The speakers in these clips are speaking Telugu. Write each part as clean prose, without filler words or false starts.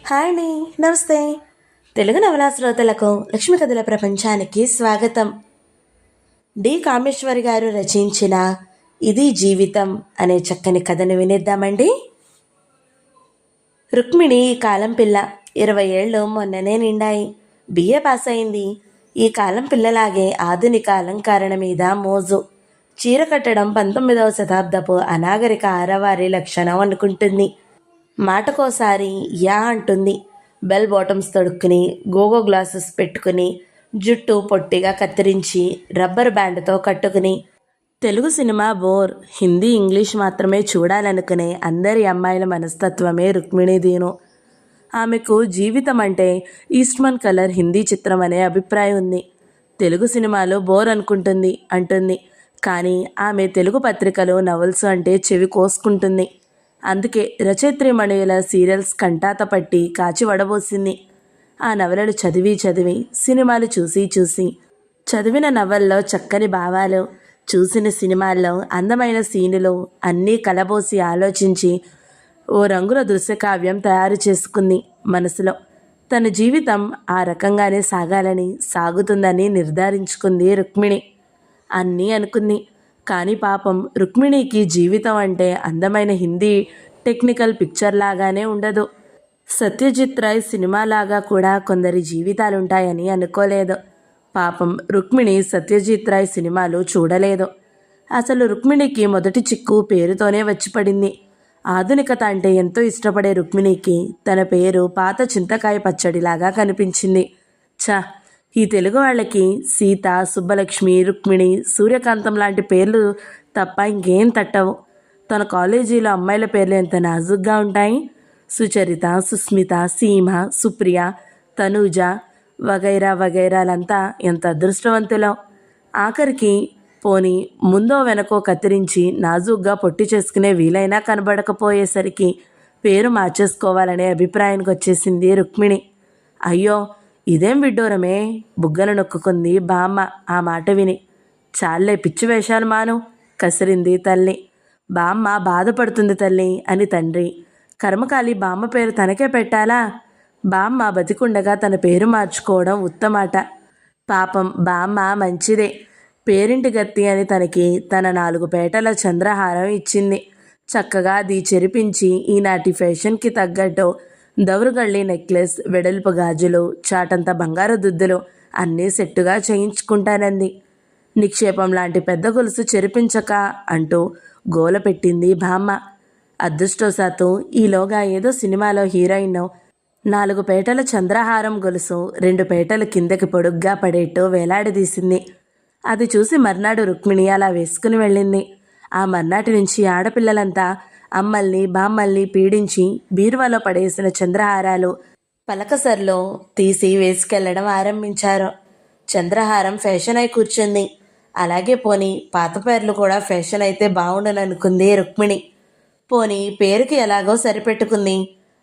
హాయ్ అండి, నమస్తే. తెలుగు నవలా శ్రోతలకు లక్ష్మీ కథల ప్రపంచానికి స్వాగతం. డి కామేశ్వరి గారు రచించిన ఇది జీవితం అనే చక్కని కథను వినేద్దామండి. రుక్మిణి ఈ కాలం పిల్ల. 20 ఏళ్ళు మొన్ననే నిండాయి. బిఏ పాస్ అయింది. ఈ కాలం పిల్లలాగే ఆధునిక అలంకరణ మీద మోజు. చీర కట్టడం 19వ శతాబ్దపు అనాగరిక ఆరవారి లక్షణం అనుకుంటుంది. మాటకోసారి యా అంటుంది. బెల్ బాటమ్స్ తొడుక్కుని, గోగో గ్లాసెస్ పెట్టుకుని, జుట్టు పొట్టిగా కత్తిరించి, రబ్బర్ బ్యాండ్తో కట్టుకుని, Telugu cinema bore, Hindi English మాత్రమే చూడాలనుకునే అందరి అమ్మాయిల మనస్తత్వమే రుక్మిణీదీను. ఆమెకు జీవితం అంటే ఈస్ట్మన్ కలర్ హిందీ చిత్రం అనే అభిప్రాయం ఉంది. తెలుగు సినిమాలు బోర్ అంటుంది. కానీ ఆమె తెలుగు పత్రికలు నవల్స్ అంటే చెవి కోసుకుంటుంది. అందుకే రచయిత్రిమణుల సీరియల్స్ కంటాత పట్టి కాచి వడబోసింది. ఆ నవలలు చదివి సినిమాలు చూసి చదివిన నవల్లో చక్కని భావాలు, చూసిన సినిమాల్లో అందమైన సీనులు అన్నీ కలబోసి ఆలోచించి ఓ రంగుల దృశ్యకావ్యం తయారు చేసుకుంది మనసులో. తన జీవితం ఆ రకంగానే సాగుతుందని నిర్ధారించుకుంది రుక్మిణి. అన్నీ అనుకుంది. కానీ పాపం రుక్మిణికి జీవితం అంటే అందమైన హిందీ టెక్నికల్ పిక్చర్ లాగానే ఉండదు. సత్యజిత్ రాయ్ సినిమాలాగా కూడా కొందరి జీవితాలుంటాయని అనుకోలేదు. పాపం రుక్మిణి సత్యజిత్ రాయ్ సినిమాలు చూడలేదు. అసలు రుక్మిణికి మొదటి చిక్కు పేరుతోనే వచ్చిపడింది. ఆధునికత అంటే ఎంతో ఇష్టపడే రుక్మిణికి తన పేరు పాత చింతకాయ పచ్చడిలాగా కనిపించింది. ఈ తెలుగు వాళ్ళకి సీత, సుబ్బలక్ష్మి, రుక్మిణి, సూర్యకాంతం లాంటి పేర్లు తప్ప ఇంకేం తట్టవు. తన కాలేజీలో అమ్మాయిల పేర్లు ఎంత నాజుగ్గా ఉంటాయి. సుచరిత, సుస్మిత, సీమ, సుప్రియ, తనూజ వగైరాలంతా ఎంత అదృష్టవంతులో. ఆఖరికి పోని ముందో వెనకో కత్తిరించి నాజుగ్గా పొట్టి చేసుకునే వీలైనా కనబడకపోయేసరికి పేరు మార్చేసుకోవాలనే అభిప్రాయానికి వచ్చేసింది రుక్మిణి. అయ్యో, ఇదేం విడ్డూరమే, బుగ్గలు నొక్కుకుంది బామ్మ ఆ మాట విని. చాలే పిచ్చి వేషాలు మాను, కసిరింది తల్లి. బామ్మ బాధపడుతుంది తల్లి అని తండ్రి. కర్మకాలి బామ్మ పేరు తనకే పెట్టాలా? బామ్మ బతికుండగా తన పేరు మార్చుకోవడం ఉత్తమాట. పాపం బామ్మ మంచిదే. పేరింటి గత్తి అని తన 4 పేటల చంద్రహారం ఇచ్చింది. చక్కగా అది చెరిపించి ఈనాటి ఫ్యాషన్కి తగ్గట్టు దవరుగళ్ళి నెక్లెస్, వెడల్పు గాజులు, చాటంత బంగారు దుద్దులు అన్నీ సెట్టుగా చేయించుకుంటానంది. నిక్షేపం లాంటి పెద్ద గొలుసు చెరిపించక అంటూ గోల పెట్టింది బామ్మ. అదృష్టవశాత్తు ఈలోగా ఏదో సినిమాలో హీరోయిన్ 4 పేటల చంద్రహారం గొలుసు 2 పేటలు కిందకి పొడుగ్గా పడేట్టు వేలాడదీసింది. అది చూసి మర్నాడు రుక్మిణి అలా వేసుకుని వెళ్ళింది. ఆ మర్నాటి నుంచి ఆడపిల్లలంతా అమ్మల్ని బామ్మల్ని పీడించి బీరువాలో పడేసిన చంద్రహారాలు పలకసర్లో తీసి వేసుకెళ్లడం ఆరంభించారు. చంద్రహారం ఫ్యాషన్ అయి కూర్చుంది. అలాగే పోని పాత పేర్లు కూడా ఫ్యాషన్ అయితే బాగుండననుకుంది రుక్మిణి. పోని పేరుకి ఎలాగో సరిపెట్టుకుంది.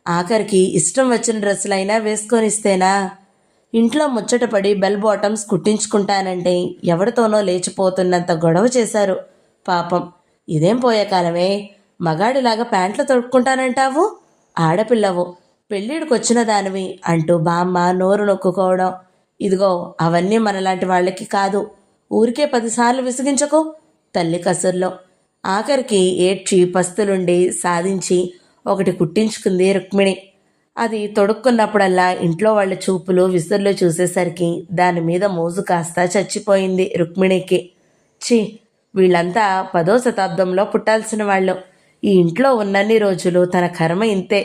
ఆఖరికి ఇష్టం వచ్చిన డ్రెస్సులైనా వేసుకొనిస్తేనా? ఇంట్లో ముచ్చటపడి బెల్ బాటమ్స్ కుట్టించుకుంటానంటే ఎవరితోనో లేచిపోతున్నంత గొడవ చేశారు. పాపం, ఇదేం పోయే కాలమే. మగాడిలాగా ప్యాంట్లు తొడుక్కుంటానంటావు? ఆడపిల్లవు, పెళ్ళిడికొచ్చిన దానివి అంటూ బామ్మ నోరు నొక్కుకోవడం. ఇదిగో, అవన్నీ మనలాంటి వాళ్ళకి కాదు. ఊరికే 10 సార్లు విసిగించకు, తల్లి కసుర్లో. ఆఖరికి ఏడ్చి పస్తులుండి సాధించి ఒకటి కుట్టించుకుంది రుక్మిణి. అది తొడుక్కున్నప్పుడల్లా ఇంట్లో వాళ్ళ చూపులు విసుర్లు చూసేసరికి దాని మీద మోజు కాస్త చచ్చిపోయింది రుక్మిణికి. వీళ్ళంతా 10వ శతాబ్దంలో పుట్టాల్సిన వాళ్ళు. ఈ ఇంట్లో ఉన్నన్ని రోజులు తన కర్మ ఇంతే.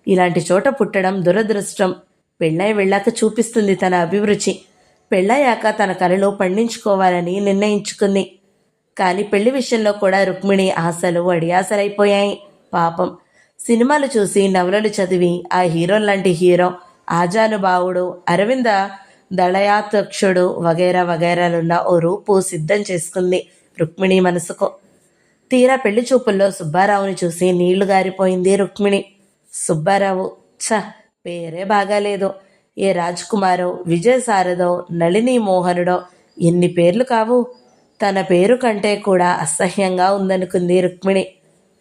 ఇలాంటి చోట పుట్టడం దురదృష్టం. పెళ్ళై వెళ్ళాక చూపిస్తుంది తన అభిరుచి. పెళ్ళయ్యాక తన కళలు పండించుకోవాలని నిర్ణయించుకుంది. కానీ పెళ్లి విషయంలో కూడా రుక్మిణి ఆశలు అడియాసలైపోయాయి. పాపం, సినిమాలు చూసి నవలలు చదివి ఆ హీరోలాంటి హీరో, ఆజానుభావుడు, అరవింద దళయాధ్యక్షుడు వగైరాలున్న ఓ రూపు సిద్ధం చేసుకుంది రుక్మిణి మనసుకు. తీరా పెళ్లి చూపుల్లో సుబ్బారావుని చూసి నీళ్లు గారిపోయింది రుక్మిణి. సుబ్బారావు, పేరే బాగాలేదు. ఏ రాజ్కుమారో, విజయసారదో, నళిని మోహనుడో, ఎన్ని పేర్లు కావు. తన పేరు కంటే కూడా అసహ్యంగా ఉందనుకుంది రుక్మిణి.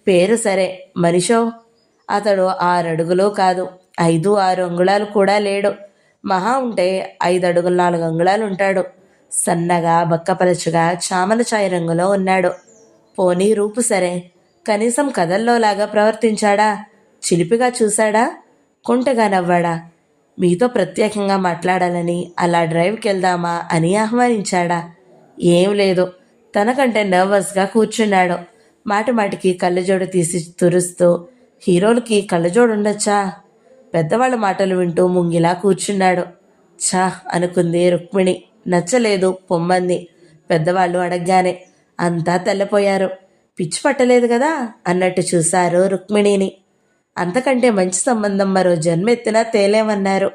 పేరు సరే, మనిషో? అతడు 6 అడుగులు కాదు, 5-6 అంగుళాలు కూడా లేడు. మహా ఉంటే 5 అడుగుల 4 అంగుళాలు ఉంటాడు. సన్నగా బక్కపలచుగా చామన ఛాయ రంగులో ఉన్నాడు. పోనీ రూపు సరే, కనీసం కథల్లోలాగా ప్రవర్తించాడా? చిలిపిగా చూశాడా? కుంటగా నవ్వాడా? మీతో ప్రత్యేకంగా మాట్లాడాలని అలా డ్రైవ్కి వెళ్దామా అని ఆహ్వానించాడా? ఏం లేదు. తనకంటే నర్వస్గా కూర్చున్నాడు. మాటిమాటికి కళ్ళజోడు తీసి తురుస్తూ, హీరోలకి కళ్ళజోడు ఉండొచ్చా? పెద్దవాళ్ళ మాటలు వింటూ ముంగిలా కూర్చున్నాడు. ఛా అనుకుంది రుక్మిణి. నచ్చలేదు, పొమ్మంది. పెద్దవాళ్ళు అడగగానే అంతా తెల్లపోయారు. పిచ్చి పట్టలేదు కదా అన్నట్టు చూశారు రుక్మిణిని. అంతకంటే మంచి సంబంధం మరో జన్మెత్తినా తేలేమన్నారు.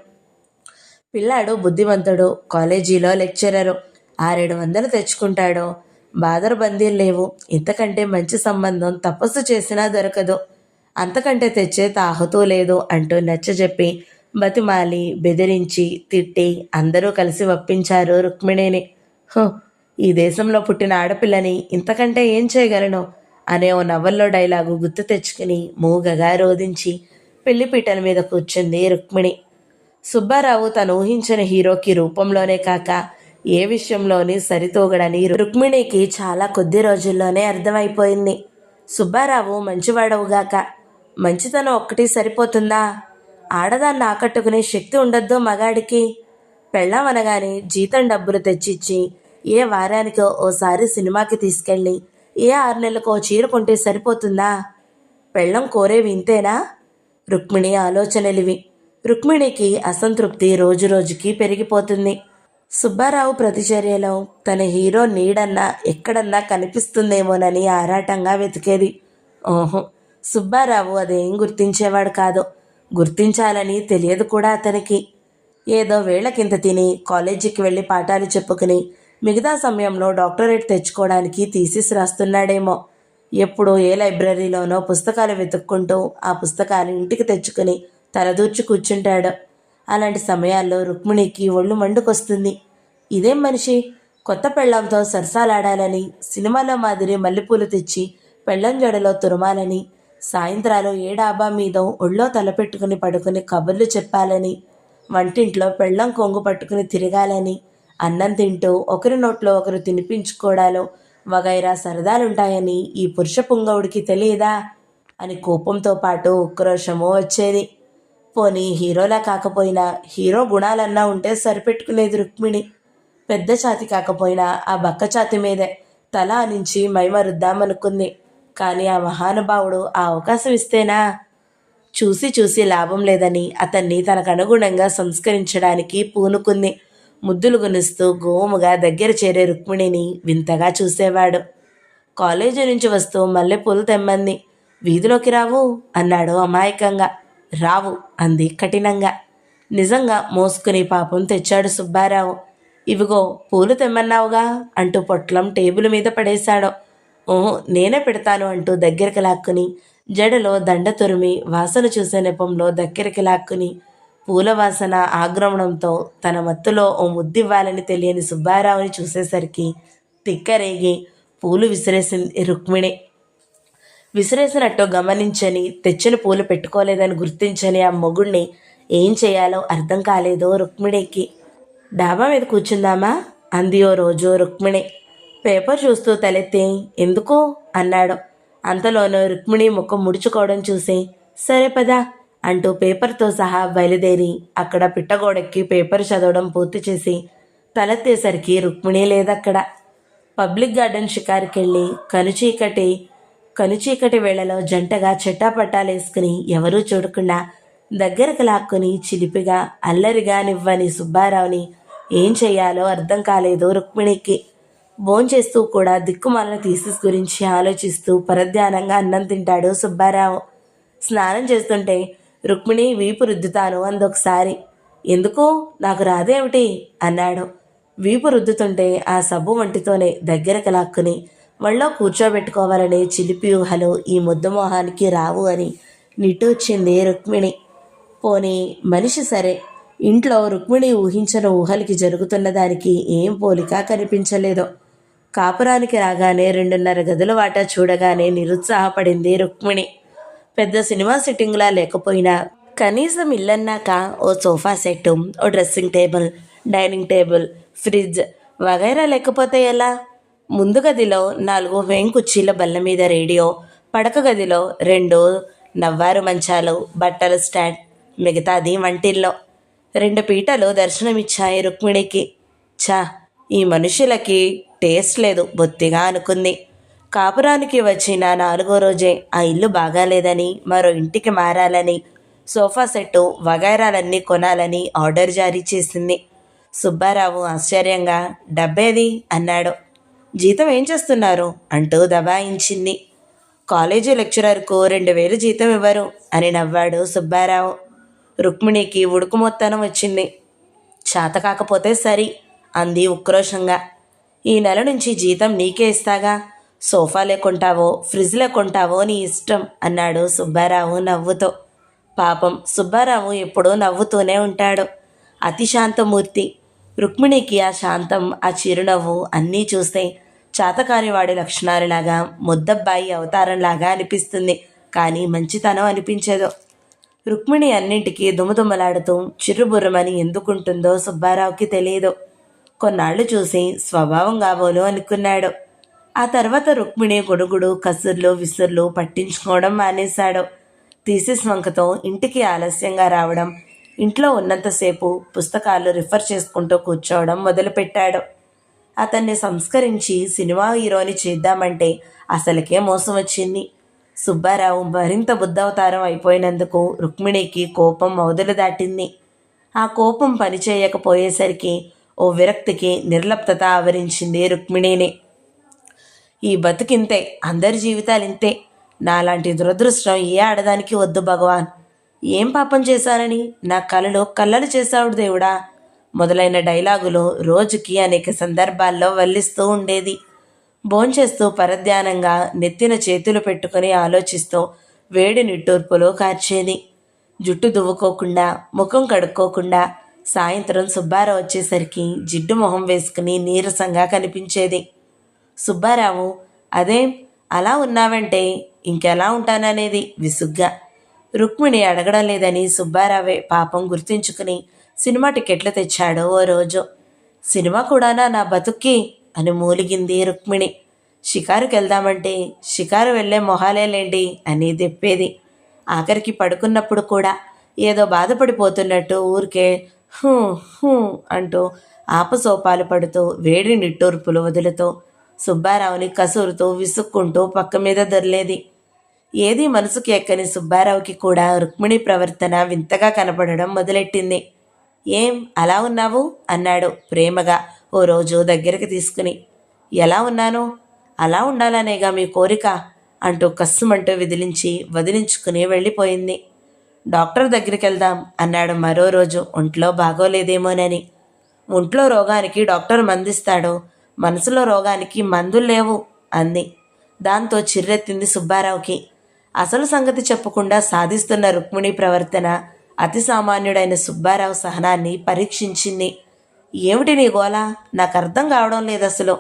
పిల్లాడు బుద్ధిమంతుడు, కాలేజీలో లెక్చరరు, 600-700 తెచ్చుకుంటాడు. బాదరు బందీలు లేవు. ఇంతకంటే మంచి సంబంధం తపస్సు చేసినా దొరకదు. అంతకంటే తెచ్చే తాహతూ లేదు అంటూ నచ్చజెప్పి, బతిమాలి, బెదిరించి, తిట్టి అందరూ కలిసి ఒప్పించారు రుక్మిణిని. ఈ దేశంలో పుట్టిన ఆడపిల్లని ఇంతకంటే ఏం చేయగలను అనే ఓ నవల్లో డైలాగు గుర్తు తెచ్చుకుని మూగగా రోధించి పెళ్లిపీటల మీద కూర్చుంది రుక్మిణి. సుబ్బారావు తను ఊహించిన హీరోకి రూపంలోనే కాక ఏ విషయంలోని సరితూగడని రుక్మిణికి చాలా కొద్ది రోజుల్లోనే అర్థమైపోయింది. సుబ్బారావు మంచివాడవుగాక, మంచితనం ఒక్కటి సరిపోతుందా? ఆడదాన్ని ఆకట్టుకునే శక్తి ఉండద్దు మగాడికి. పెళ్ళాం అనగానే జీతం డబ్బులు తెచ్చిచ్చి, ఏ వారానికో ఓసారి సినిమాకి తీసుకెళ్ళి, ఏ 6 నెలలకో చీర కొంటే సరిపోతుందా? పెళ్ళం కోరేవి ఇంతేనా? రుక్మిణి ఆలోచనలివి. రుక్మిణికి అసంతృప్తి రోజురోజుకి పెరిగిపోతుంది. సుబ్బారావు ప్రతిచర్యలో తన హీరో నీడన్నా ఎక్కడన్నా కనిపిస్తుందేమోనని ఆరాటంగా వెతికేది. ఓహో, సుబ్బారావు అదేం గుర్తించేవాడు కాదు. గుర్తించాలని తెలియదు కూడా అతనికి. ఏదో వేళకింత తిని కాలేజీకి వెళ్ళి పాఠాలు చెప్పుకుని మిగతా సమయంలో డాక్టరేట్ తెచ్చుకోవడానికి థీసిస్ రాస్తున్నాడేమో. ఎప్పుడూ ఏ లైబ్రరీలోనో పుస్తకాలు వెతుక్కుంటూ ఆ పుస్తకాలు ఇంటికి తెచ్చుకుని తలదూర్చి కూర్చుంటాడు. అలాంటి సమయాల్లో రుక్మిణికి ఒళ్ళు మండుకొస్తుంది. ఇదేం మనిషి, కొత్త పెళ్ళంతో సరసాలాడాలని, సినిమాలో మాదిరి మల్లెపూలు తెచ్చి పెళ్ళం జడలో తురమాలని, సాయంత్రాలు ఏ డాబా మీదో ఒళ్ళో తలపెట్టుకుని పడుకుని కబుర్లు చెప్పాలని, వంటింట్లో పెళ్ళం కొంగు పట్టుకుని తిరగాలని, అన్నం తింటూ ఒకరి నోట్లో ఒకరు తినిపించుకోవడాలు వగైరా సరదాలుంటాయని ఈ పురుష పుంగవుడికి తెలియదా అని కోపంతో పాటు ఉక్రోషమో వచ్చేది. పోనీ హీరోలా కాకపోయినా హీరో గుణాలన్నా ఉంటే సరిపెట్టుకునేది రుక్మిణి. పెద్ద ఛాతి కాకపోయినా ఆ బక్క ఛాతి మీదే తల ఆనించి మైమరుద్దామనుకుంది. కానీ ఆ మహానుభావుడు ఆ అవకాశం ఇస్తేనా? చూసి చూసి లాభం లేదని అతన్ని తనకు అనుగుణంగా సంస్కరించడానికి పూనుకుంది. ముద్దులు గునిస్తూ గోముగా దగ్గర చేరే రుక్మిణిని వింతగా చూసేవాడు. కాలేజీ నుంచి వస్తూ మల్లెపూలు తెమ్మంది. వీధిలోకి రావు అన్నాడు అమాయకంగా. రావు అంది కఠినంగా. నిజంగా మోసుకుని పాపం తెచ్చాడు సుబ్బారావు. ఇవిగో పూలు తెమ్మన్నావుగా అంటూ పొట్లం టేబుల్ మీద పడేశాడు. ఓహో, నేనే పెడతాను అంటూ దగ్గరికి లాక్కుని జడలో దండ తురిమి వాసన చూసే నెపంలో దగ్గరికి లాక్కుని పూల వాసన ఆగ్రమణంతో తన మత్తులో ఓ ముద్దివ్వాలని తెలియని సుబ్బారావుని చూసేసరికి తిక్కరేగి పూలు విసిరేసింది రుక్మిణి. విసిరేసినట్టు గమనించని, తెచ్చిన పూలు పెట్టుకోలేదని గుర్తించని ఆ మొగుణ్ణి ఏం చేయాలో అర్థం కాలేదో రుక్మిణికి. డాబా మీద కూర్చుందామా అంది ఓ రోజు రుక్మిణి. పేపర్ చూస్తూ తలెత్తి ఎందుకు అన్నాడు. అంతలోనూ రుక్మిణి ముఖం ముడుచుకోవడం చూసి సరే పదా అంటూ పేపర్తో సహా బయలుదేరి అక్కడ పిట్టగోడెక్కి పేపర్ చదవడం పూర్తి చేసి తలెత్తేసరికి రుక్మిణి లేదక్కడ. పబ్లిక్ గార్డెన్ షికారుకెళ్ళి కనుచీకటి వేళలో జంటగా చెట్టాపట్టాలేసుకుని ఎవరూ చూడకుండా దగ్గరకు లాక్కుని చిలిపిగా అల్లరిగా నివ్వని సుబ్బారావుని ఏం చెయ్యాలో అర్థం కాలేదు రుక్మిణికి. భోంచేస్తూ కూడా దిక్కుమాలిన థీసిస్ గురించి ఆలోచిస్తూ పరధ్యానంగా అన్నం తింటాడు సుబ్బారావు. స్నానం చేస్తుంటే రుక్మిణి వీపు రుద్దుతాను అందొకసారి. ఎందుకు, నాకు రాదేమిటి అన్నాడు. వీపు రుద్దుతుంటే ఆ సబ్బు వంటితోనే దగ్గరకు లాక్కుని వాళ్ళలో కూర్చోబెట్టుకోవాలనే చిలిపి ఊహలు ఈ ముద్దమోహానికి రావు అని నిట్టూర్చింది రుక్మిణి. పోనీ మనిషి సరే, ఇంట్లో రుక్మిణి ఊహించిన ఊహలకి జరుగుతున్న దానికి ఏం పోలిక కనిపించలేదు. కాపురానికి రాగానే 2.5 గదుల వాటా చూడగానే నిరుత్సాహపడింది రుక్మిణి. పెద్ద సినిమా సిట్టింగ్లా లేకపోయినా కనీసం ఇల్లన్నాక ఓ సోఫా సెట్, ఓ dressing table, dining table, fridge వగైరా లేకపోతే ఎలా? ముందు గదిలో 4 వేంకుర్చీల బల్ల మీద రేడియో, పడక గదిలో 2 నవ్వారు మంచాలు, బట్టల స్టాండ్, మిగతాది వంటిల్లో. 2 పీటలు దర్శనమిచ్చాయి రుక్మిణికి. ఛా, ఈ మనుషులకి టేస్ట్ లేదు బొత్తిగా అనుకుంది. కాపురానికి వచ్చిన 4వ రోజే ఆ ఇల్లు బాగాలేదని, మరో ఇంటికి మారాలని, సోఫా సెట్టు వగైరాలన్నీ కొనాలని ఆర్డర్ జారీ చేసింది. సుబ్బారావు ఆశ్చర్యంగా డబ్బేది అన్నాడు. జీతం ఏం చేస్తున్నారు అంటూ దబాయించింది. కాలేజీ లెక్చరర్కు 2000 జీతం ఇవ్వరు అని నవ్వాడు సుబ్బారావు. రుక్మిణికి ఉడుకుమొత్తనం వచ్చింది. చేత కాకపోతే సరి అంది ఉక్రోషంగా. ఈ నెల నుంచి జీతం నీకే ఇస్తాగా, సోఫాలే కొంటావో ఫ్రిడ్జ్లే కొంటావో నీ ఇష్టం అన్నాడు సుబ్బారావు నవ్వుతో. పాపం సుబ్బారావు ఎప్పుడూ నవ్వుతూనే ఉంటాడు. అతి శాంతమూర్తి. రుక్మిణికి ఆ శాంతం, ఆ చిరునవ్వు అన్నీ చూస్తే చాతకానివాడి లక్షణాలలాగా, ముద్దబ్బాయి అవతారంలాగా అనిపిస్తుంది. కానీ మంచితనం అనిపించదు. రుక్మిణి అన్నింటికీ దుమదుమలాడుతూ చిరుబుర్రమని ఎందుకుంటుందో సుబ్బారావుకి తెలియదు. కొన్నాళ్లు చూసి స్వభావం కాబోలు అనుకున్నాడు. ఆ తర్వాత రుక్మిణి గొడుగుడు, కసుర్లు, విసుర్లు పట్టించుకోవడం మానేశాడు. థీసిస్ వంకతో ఇంటికి ఆలస్యంగా రావడం, ఇంట్లో ఉన్నంతసేపు పుస్తకాలు రిఫర్ చేసుకుంటూ కూర్చోవడం మొదలుపెట్టాడు. అతన్ని సంస్కరించి సినిమా హీరోని చేద్దామంటే అసలుకే మోసం వచ్చింది. సుబ్బారావు మరింత బుద్ధవతారం అయిపోయినందుకు రుక్మిణికి కోపం మొదలు దాటింది. ఆ కోపం పనిచేయకపోయేసరికి ఓ విరక్తికి నిర్లిప్తత ఆవరించింది రుక్మిణిని. ఈ బతుకింతే, అందరి జీవితాలింతే. నాలాంటి దురదృష్టం ఏ ఆడదానికి వద్దు భగవాన్. ఏం పాపం చేశానని నా కలలో కల్లలు చేశావు దేవుడా మొదలైన డైలాగులు రోజుకి అనేక సందర్భాల్లో వల్లిస్తూ ఉండేది. భోంచేస్తూ పరధ్యానంగా నెత్తిన చేతులు పెట్టుకుని ఆలోచిస్తూ వేడి నిట్టూర్పులో కార్చేది. జుట్టు దువ్వుకోకుండా, ముఖం కడుక్కోకుండా సాయంత్రం సుబ్బారావు వచ్చేసరికి జిడ్డు మొహం వేసుకుని నీరసంగా కనిపించేది. సుబ్బారావు, అదేం అలా ఉన్నావంటే ఇంకెలా ఉంటాననేది విసుగ్గా. రుక్మిణి అడగడం లేదని సుబ్బారావే పాపం గుర్తించుకుని సినిమా టికెట్లు తెచ్చాడు ఓ రోజు. సినిమా కూడానా నా బతుక్కి అని మూలిగింది రుక్మిణి. షికారుకి వెళ్దామంటే షికారు వెళ్ళే మొహాలేలేండి అని తెప్పేది. ఆఖరికి పడుకున్నప్పుడు కూడా ఏదో బాధపడిపోతున్నట్టు ఊరికే హూ హూ అంటూ ఆపసోపాలు పడుతూ వేడి నిట్టూర్పులు వదులుతూ సుబ్బారావుని కసురుతూ విసుక్కుంటూ పక్క మీద దొర్లేది. ఏదీ మనసుకి ఎక్కని సుబ్బారావుకి కూడా రుక్మిణి ప్రవర్తన వింతగా కనపడడం మొదలెట్టింది. ఏం అలా ఉన్నావు అన్నాడు ప్రేమగా ఓ రోజు దగ్గరికి తీసుకుని. ఎలా ఉన్నాను? అలా ఉండాలనేగా మీ కోరిక అంటూ కస్సుమంటూ వదిలించుకుని వెళ్ళిపోయింది. డాక్టర్ దగ్గరికి వెళ్దాం అన్నాడు మరో రోజు ఒంట్లో బాగోలేదేమోనని. ఒంట్లో రోగానికి డాక్టర్ మందిస్తాడు, మనసులో రోగానికి మందులు లేవు అంది. దాంతో చిర్రెత్తింది సుబ్బారావుకి. అసలు సంగతి చెప్పకుండా సాధిస్తున్న రుక్మిణి ప్రవర్తన అతి సామాన్యుడైన సుబ్బారావు సహనాన్ని పరీక్షించింది. ఏమిటి నీ గోల? నాకు అర్థం కావడం లేదు అసలు.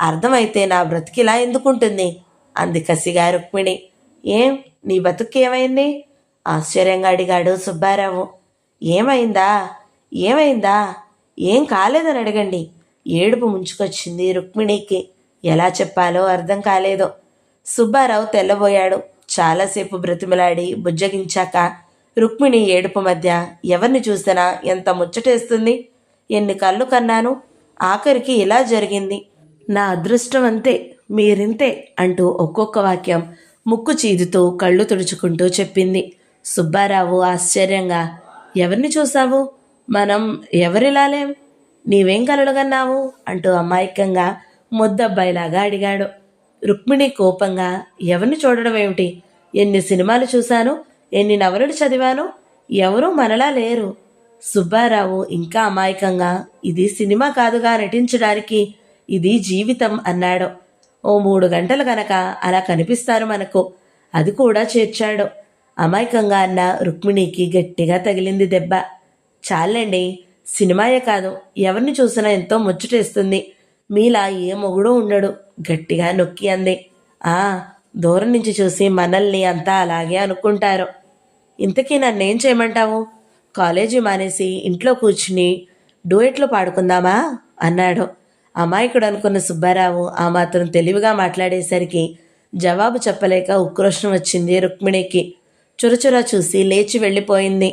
అర్థమైతే నా బ్రతికిలా ఎందుకుంటుంది అంది కసిగా రుక్మిణి. ఏం నీ బతుకేమైంది ఆశ్చర్యంగా అడిగాడు సుబ్బారావు. ఏమైందా ఏమైందా ఏం కాలేదని అడగండి. ఏడుపు ముంచుకొచ్చింది రుక్మిణికి. ఎలా చెప్పాలో అర్థం కాలేదు. సుబ్బారావు తెల్లబోయాడు. చాలాసేపు బ్రతిమలాడి బుజ్జగించాక రుక్మిణి ఏడుపు మధ్య ఎవరిని చూసినా ఎంత ముచ్చటేస్తుంది. ఎన్ని కళ్ళు కన్నాను, ఆఖరికి ఇలా జరిగింది. నా అదృష్టం అంతే, మీరింతే అంటూ ఒక్కొక్క వాక్యం ముక్కు చీదుతూ కళ్ళు తుడుచుకుంటూ చెప్పింది. సుబ్బారావు ఆశ్చర్యంగా, ఎవరిని చూసావు? మనం ఎవరిలాలేం? నీవేం కలలుగన్నావు అంటూ అమాయకంగా ముద్దబ్బాయిలాగా అడిగాడు. రుక్మిణి కోపంగా, ఎవరిని చూడడం ఏమిటి? ఎన్ని సినిమాలు చూశాను, ఎన్ని నవలలు చదివాను, ఎవరూ మనలా లేరు. సుబ్బారావు ఇంకా అమాయకంగా, ఇది సినిమా కాదుగా నటించడానికి, ఇది జీవితం అన్నాడు. ఓ 3 గంటలు కనుక అలా కనిపిస్తారు మనకు, అది కూడా చేర్చాడు. అమాయకంగా అన్న రుక్మిణికి గట్టిగా తగిలింది దెబ్బ. చాలండి, సినిమాయే కాదు, ఎవరిని చూసినా ఎంతో ముచ్చటేస్తుంది. మీలా ఏ మొగుడూ ఉండడు గట్టిగా నొక్కి అంది. దూరం నుంచి చూసి మనల్ని అంతా అలాగే అనుకుంటారు. ఇంతకీ నన్నేం చేయమంటావు? కాలేజీ మానేసి ఇంట్లో కూర్చుని డూయెట్లు పాడుకుందామా అన్నాడు. అమాయకుడు అనుకున్న సుబ్బారావు ఆ మాత్రం తెలివిగా మాట్లాడేసరికి జవాబు చెప్పలేక ఉక్రోషం వచ్చింది రుక్మిణికి. చురచురా చూసి లేచి వెళ్ళిపోయింది.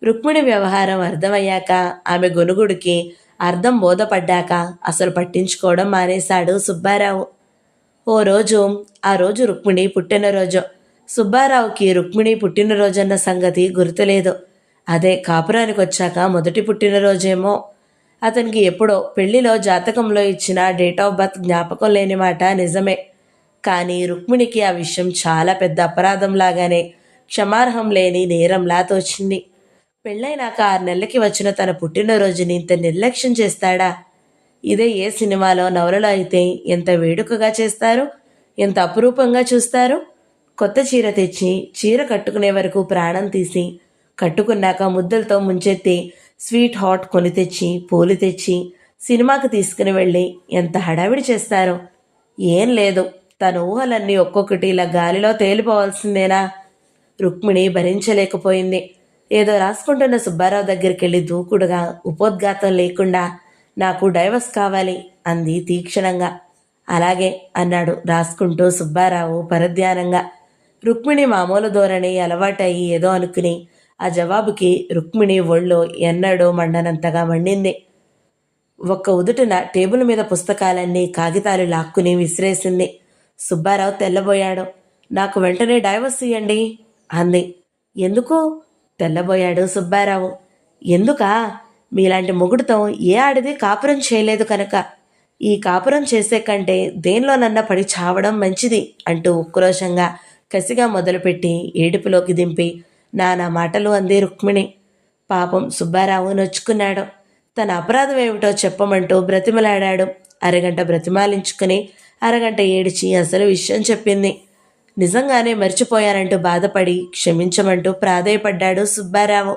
రుక్మిణి వ్యవహారం అర్థమయ్యాక, ఆమె గొనుగుడికి అర్థం బోధపడ్డాక అసలు పట్టించుకోవడం మానేశాడు సుబ్బారావు. ఆ రోజు రుక్మిణి పుట్టినరోజు. సుబ్బారావుకి రుక్మిణి పుట్టినరోజన్న సంగతి గుర్తులేదు. అదే కాపురానికి వచ్చాక మొదటి పుట్టినరోజేమో. అతనికి ఎప్పుడో పెళ్లిలో జాతకంలో ఇచ్చిన డేట్ ఆఫ్ బర్త్ జ్ఞాపకం లేని మాట నిజమే. కానీ రుక్మిణికి ఆ విషయం చాలా పెద్ద అపరాధంలాగానే, క్షమార్హం లేని నేరంలా తోచింది. పెళ్ళైనాక 6 నెలలకి వచ్చిన తన పుట్టినరోజుని ఇంత నిర్లక్ష్యం చేస్తాడా? ఇదే ఏ సినిమాలో నవలలో అయితే ఎంత వేడుకగా చేస్తారు, ఎంత అపురూపంగా చూస్తారు. కొత్త చీర తెచ్చి చీర కట్టుకునే వరకు ప్రాణం తీసి, కట్టుకున్నాక ముద్దలతో ముంచెత్తి స్వీట్ హాట్ కొని తెచ్చి పూలు తెచ్చి సినిమాకి తీసుకుని వెళ్ళి ఎంత హడావిడి చేస్తారో. ఏం లేదు, తన ఊహలన్నీ ఒక్కొక్కటి ఇలా గాలిలో తేలిపోవాల్సిందేనా? రుక్మిణి భరించలేకపోయింది. ఏదో రాసుకుంటున్న సుబ్బారావు దగ్గరికి వెళ్ళి దూకుడుగా, ఉపోద్ఘాతం లేకుండా, నాకు డైవర్స్ కావాలి అంది తీక్షణంగా. అలాగే అన్నాడు రాసుకుంటూ సుబ్బారావు పరధ్యానంగా. రుక్మిణి మామూలు ధోరణి అలవాటయి ఏదో అనుకుని ఆ జవాబుకి రుక్మిణి ఒళ్ళో ఎన్నడూ మండనంతగా మండింది. ఒక్క ఉదుటిన టేబుల్ మీద పుస్తకాలన్నీ కాగితాలు లాక్కుని విసిరేసింది. సుబ్బారావు తెల్లబోయాడు. నాకు వెంటనే డైవర్స్ ఇయ్యండి అంది. ఎందుకు? తెల్లబోయాడు సుబ్బారావు. ఎందుకా? మీలాంటి మొగుడుతో ఏ ఆడిది కాపురం చేయలేదు కనుక. ఈ కాపురం చేసే కంటే దేనిలోనన్నా పడి చావడం మంచిది అంటూ ఉక్రోషంగా, కసిగా మొదలుపెట్టి ఏడుపులోకి దింపి నానా మాటలు అంది రుక్మిణి. పాపం సుబ్బారావు నొచ్చుకున్నాడు. తన అపరాధం ఏమిటో చెప్పమంటూ బ్రతిమలాడాడు. అరగంట బ్రతిమాలించుకుని అరగంట ఏడిచి అసలు విషయం చెప్పింది. నిజంగానే మర్చిపోయానంటూ బాధపడి క్షమించమంటూ ప్రాధేయపడ్డాడు సుబ్బారావు.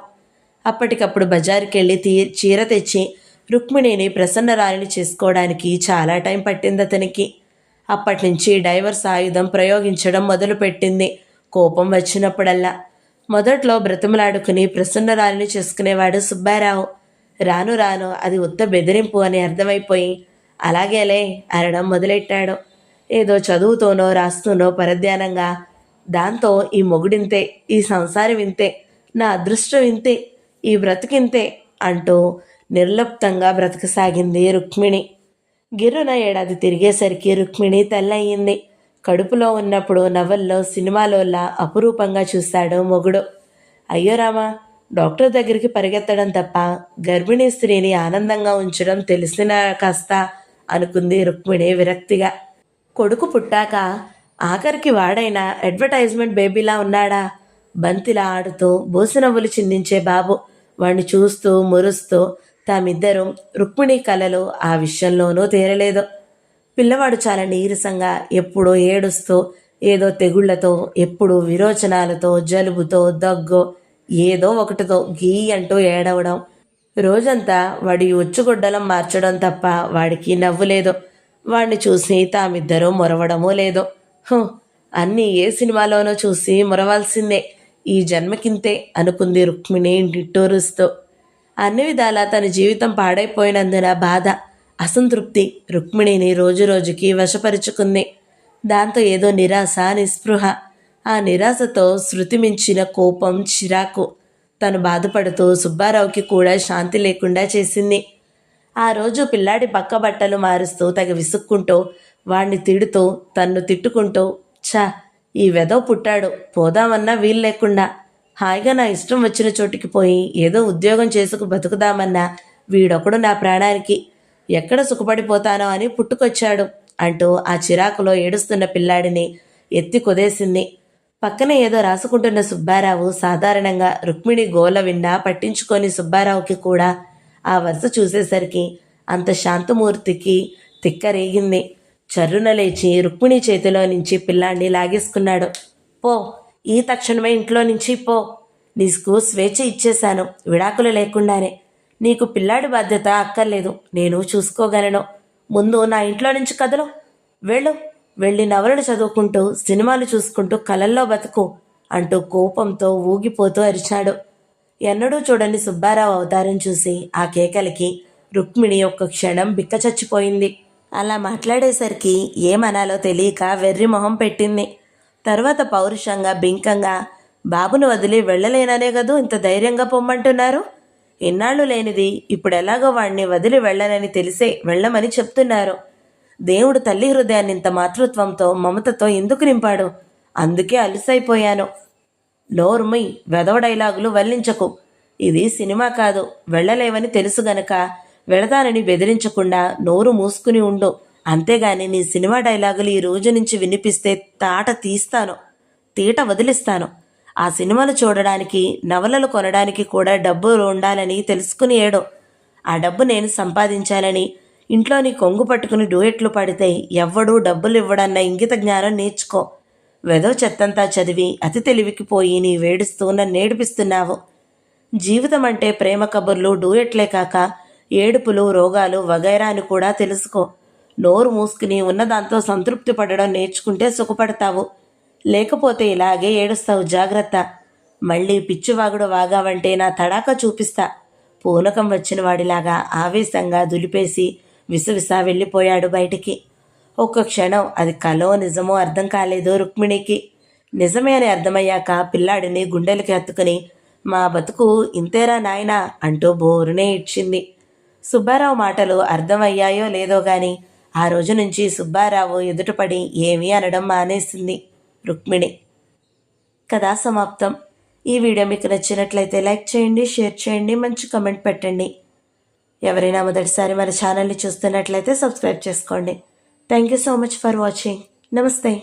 అప్పటికప్పుడు బజారుకెళ్ళి చీర తెచ్చి రుక్మిణిని ప్రసన్నరాలిని చేసుకోవడానికి చాలా టైం పట్టింది అతనికి. అప్పటినుంచి డైవర్స్ ఆయుధం ప్రయోగించడం మొదలుపెట్టింది కోపం వచ్చినప్పుడల్లా. మొదట్లో బ్రతిమలాడుకుని ప్రసన్నరాలిని చేసుకునేవాడు సుబ్బారావు. రాను రాను అది ఉత్త బెదిరింపు అని అర్థమైపోయి అలాగేలే అనడం మొదలెట్టాడు. ఏదో చదువుతోనో రాస్తూనో పరధ్యానంగా. దాంతో ఈ మొగుడింతే, ఈ సంసారం ఇంతే, నా అదృష్టం ఇంతే, ఈ బ్రతికింతే అంటూ నిర్లిప్తంగా బ్రతకసాగింది రుక్మిణి. గిర్రున ఏడాది తిరిగేసరికి రుక్మిణి తల్లయింది. కడుపులో ఉన్నప్పుడు నవల్లో సినిమాలోలా అపురూపంగా చూశాడు మొగుడు. అయ్యో రామా, డాక్టర్ దగ్గరికి పరిగెత్తడం తప్ప గర్భిణీ స్త్రీని ఆనందంగా ఉంచడం తెలిసిన కాస్త అనుకుంది రుక్మిణి విరక్తిగా. కొడుకు పుట్టాక ఆఖరికి వాడైనా అడ్వర్టైజ్మెంట్ బేబీలా ఉన్నాడా? బంతిలా ఆడుతూ బోసినవ్వులు చిందించే బాబు. వాణ్ణి చూస్తూ మురుస్తూ తామిద్దరూ రుక్మిణి కలలు ఆ విషయంలోనూ తీరలేదు. పిల్లవాడు చాలా నీరసంగా, ఎప్పుడూ ఏడుస్తూ, ఏదో తెగుళ్లతో, ఎప్పుడూ విరోచనాలతో, జలుబుతో, దగ్గో, ఏదో ఒకటితో గీ అంటూ ఏడవడం. రోజంతా వాడి ఉచ్చుగుడ్డలం మార్చడం తప్ప వాడికి నవ్వు లేదు. వాణ్ణి చూసి తామిద్దరూ మొరవడమూ లేదు. అన్నీ ఏ సినిమాలోనో చూసి మొరవాల్సిందే, ఈ జన్మకింతే అనుకుంది రుక్మిణి నిట్టూరుస్తూ. అన్ని విధాలా తన జీవితం పాడైపోయినందున బాధ, అసంతృప్తి రుక్మిణిని రోజురోజుకి వశపరుచుకుంది. దాంతో ఏదో నిరాశ, నిస్పృహ. ఆ నిరాశతో శృతిమించిన కోపం, చిరాకు. తను బాధపడుతూ సుబ్బారావుకి కూడా శాంతి లేకుండా చేసింది. ఆ రోజు పిల్లాడి పక్క బట్టలు మారుస్తూ తెగ విసుక్కుంటూ, వాణ్ణి తిడుతూ, తన్ను తిట్టుకుంటూ, ఛా, ఈ వెధవ పుట్టాడు, పోదామన్నా వీలు లేకుండా, హాయిగా నా ఇష్టం వచ్చిన చోటికి పోయి ఏదో ఉద్యోగం చేసుకు బతుకుదామన్నా వీడొకడు నా ప్రాణానికి, ఎక్కడ సుఖపడిపోతానో అని పుట్టుకొచ్చాడు అంటూ ఆ చిరాకులో ఏడుస్తున్న పిల్లాడిని ఎత్తి కుదేసింది. పక్కనే ఏదో రాసుకుంటున్న సుబ్బారావు సాధారణంగా రుక్మిణి గోల విన్నా పట్టించుకొని సుబ్బారావుకి కూడా ఆ వరుస చూసేసరికి అంత శాంతమూర్తికి తిక్కరేగింది. చర్రున లేచి రుక్మిణి చేతిలో నుంచి పిల్లాన్ని లాగేసుకున్నాడు. పో, ఈ తక్షణమే ఇంట్లో నుంచి పో. నీకు స్వేచ్ఛ ఇచ్చేశాను, విడాకులు లేకుండానే. నీకు పిల్లాడి బాధ్యత అక్కర్లేదు, నేను చూసుకోగలను. ముందు నా ఇంట్లో నుంచి కదలు. వెళ్ళి నవలలు చదువుకుంటూ, సినిమాలు చూసుకుంటూ కలల్లో బతుకు. అంటూ కోపంతో ఊగిపోతూ అరిచాడు. ఎన్నడూ చూడని సుబ్బారావు అవతారం చూసి ఆ కేకలకి రుక్మిణి ఒక్క క్షణం బిక్కచచ్చిపోయింది. అలా మాట్లాడేసరికి ఏమనాలో తెలియక వెర్రి మొహం పెట్టింది. తర్వాత పౌరుషంగా బింకంగా, బాబును వదిలి వెళ్ళలేననే కదూ ఇంత ధైర్యంగా పొమ్మంటున్నారు. ఇన్నాళ్ళు లేనిది ఇప్పుడు ఎలాగో వాణ్ణి వదిలి వెళ్ళనని తెలిసే వెళ్ళమని చెప్తున్నారు. దేవుడు తల్లి హృదయాన్ని ఇంత మాతృత్వంతో మమతతో ఎందుకు నింపాడు? అందుకే అలుసైపోయాను. నోర్మై, వెధవ డైలాగులు వల్లించకు. ఇది సినిమా కాదు. వెళ్ళలేవని తెలుసు గనక వెళతానని బెదిరించకుండా నోరు మూసుకుని ఉండు. అంతేగాని నీ సినిమా డైలాగులు ఈ రోజు నుంచి వినిపిస్తే తాట తీస్తాను, తీట వదిలిస్తాను. ఆ సినిమాలు చూడడానికి, నవలలు కొనడానికి కూడా డబ్బు ఉండాలని తెలుసుకుని ఏడు. ఆ డబ్బు నేను సంపాదించాలని ఇంట్లో నీ కొంగు పట్టుకుని డూయెట్లు పడితే ఎవ్వడూ డబ్బులు ఇవ్వడన్న ఇంగిత జ్ఞానం నేర్చుకో. వెదో చెత్తంతా చదివి అతి తెలివికి పోయి నీ వేడుస్తూ నన్ను ఏడిపిస్తున్నావు. జీవితం అంటే ప్రేమ కబుర్లు, డూయెట్లే కాక ఏడుపులు, రోగాలు వగైరా అని కూడా తెలుసుకో. నోరు మూసుకుని ఉన్నదాంతో సంతృప్తి పడడం నేర్చుకుంటే సుఖపడతావు. లేకపోతే ఇలాగే ఏడుస్తావు. జాగ్రత్త. మళ్ళీ పిచ్చివాగుడు వాగావంటే నా తడాక చూపిస్తా. పూనకం వచ్చిన వాడిలాగా ఆవేశంగా దులిపేసి విసవిస వెళ్ళిపోయాడు బయటికి. ఒక్క క్షణం అది కలో నిజమో అర్థం కాలేదు రుక్మిణికి. నిజమే అని అర్థమయ్యాక పిల్లాడిని గుండెలకి హత్తుకుని, మా బతుకు ఇంతేరా నాయనా అంటూ బోరునే ఇచ్చింది. సుబ్బారావు మాటలు అర్థమయ్యాయో లేదో గాని ఆ రోజు నుంచి సుబ్బారావు ఎదుటపడి ఏమీ అనడం మానేసింది రుక్మిణి. కథా సమాప్తం. ఈ వీడియో మీకు నచ్చినట్లయితే లైక్ చేయండి, షేర్ చేయండి, మంచి కమెంట్ పెట్టండి. ఎవరైనా మొదటిసారి మన ఛానల్ని చూస్తున్నట్లయితే సబ్స్క్రైబ్ చేసుకోండి. Thank you so much for watching. నమస్తే.